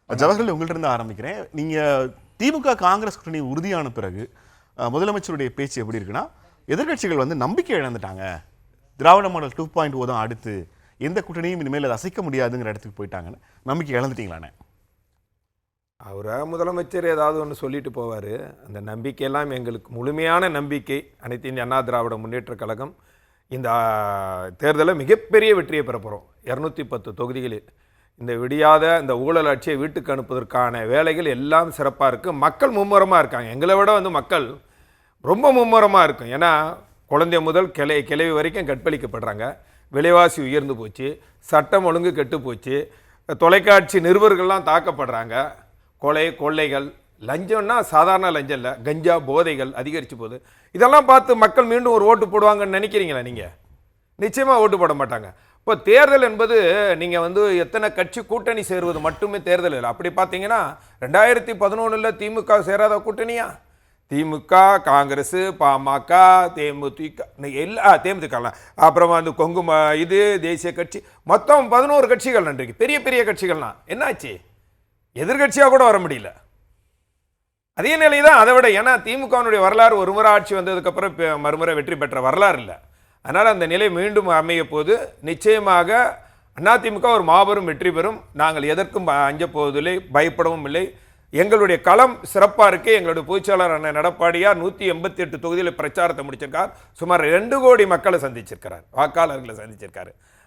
ஜவஹர்லால் உங்கள்ட்ட இருந்து ஆரம்பிக்கிறேன். நீங்க திமுக காங்கிரஸ் கூட்டணி உறுதியான பிறகு முதலமைச்சருடைய பேச்சு எப்படி இருக்குன்னா, எதிர்க்கட்சிகள் வந்து நம்பிக்கை இழந்துட்டாங்க. திராவிட மாடல் 2.0 தான் அடுத்து, எந்த கூட்டணியும் இனிமேல் அதை அசைக்க முடியாதுங்கிற இடத்துக்கு போயிட்டாங்கன்னு நம்பிக்கை இழந்துட்டீங்களானே? அவரை முதலமைச்சர் ஏதாவது ஒன்று சொல்லிட்டு போவார். அந்த நம்பிக்கையெல்லாம் எங்களுக்கு முழுமையான நம்பிக்கை. அனைத்து இந்திய அண்ணா திராவிட முன்னேற்ற கழகம் இந்த தேர்தலில் மிகப்பெரிய வெற்றியை பெற போகிறோம். 210 தொகுதிகளில் இந்த விடியாத இந்த ஊழல் ஆட்சியை வீட்டுக்கு அனுப்புவதற்கான வேலைகள் எல்லாம் சிறப்பாக இருக்குது. மக்கள் மும்முரமாக இருக்காங்க. எங்களை விட மக்கள் ரொம்ப மும்முரமாக இருக்கும். ஏன்னா குழந்தை முதல் கிளவி வரைக்கும் கற்பழிக்கப்படுறாங்க. விலைவாசி உயர்ந்து போச்சு, சட்டம் ஒழுங்கு கெட்டு போச்சு, தொலைக்காட்சி நிருபர்கள்லாம் தாக்கப்படுறாங்க, கொலை கொள்ளைகள், லஞ்சம்னா சாதாரண லஞ்சம் இல்லை, கஞ்சா போதைகள் அதிகரித்து போகுது. இதெல்லாம் பார்த்து மக்கள் மீண்டும் ஒரு ஓட்டு போடுவாங்கன்னு நினைக்கிறீங்களா? நீங்கள் நிச்சயமாக ஓட்டு போட மாட்டாங்க. இப்போ தேர்தல் என்பது நீங்கள் எத்தனை கட்சி கூட்டணி சேருவது மட்டுமே தேர்தல் இல்லை. அப்படி பார்த்தீங்கன்னா 2011 திமுக சேராத கூட்டணியா? திமுக, காங்கிரஸ், பாமக, தேமுதிக, தேமுதிக, அப்புறமா கொங்கு தேசிய கட்சி, மொத்தம் 11 கட்சிகள். நன்றிக்கு பெரிய பெரிய கட்சிகள்லாம் என்னாச்சு? எதிர்கட்சியாக கூட வர முடியல. அதே நிலை தான் அதை விட. ஏன்னா திமுகவினுடைய வரலாறு ஒரு முறை ஆட்சி வந்ததுக்கப்புறம் மறுமுறை வெற்றி பெற்ற வரலாறு இல்லை. அதனால் அந்த நிலை மீண்டும் அமைய போது நிச்சயமாக அதிமுக ஒரு மாபெரும் வெற்றி பெறும். நாங்கள் எதற்கும் அஞ்ச போவதில்லை, பயப்படவும் இல்லை. எங்களுடைய களம் சிறப்பாக இருக்குது. எங்களுடைய பொதுச்செயலாளர் அண்ணன் எடப்பாடியார் 188 தொகுதியில் பிரச்சாரத்தை முடிச்சிருக்கார். சுமார் 2 கோடி மக்களை சந்திச்சிருக்கிறார், வாக்காளர்களை சந்திச்சிருக்காரு.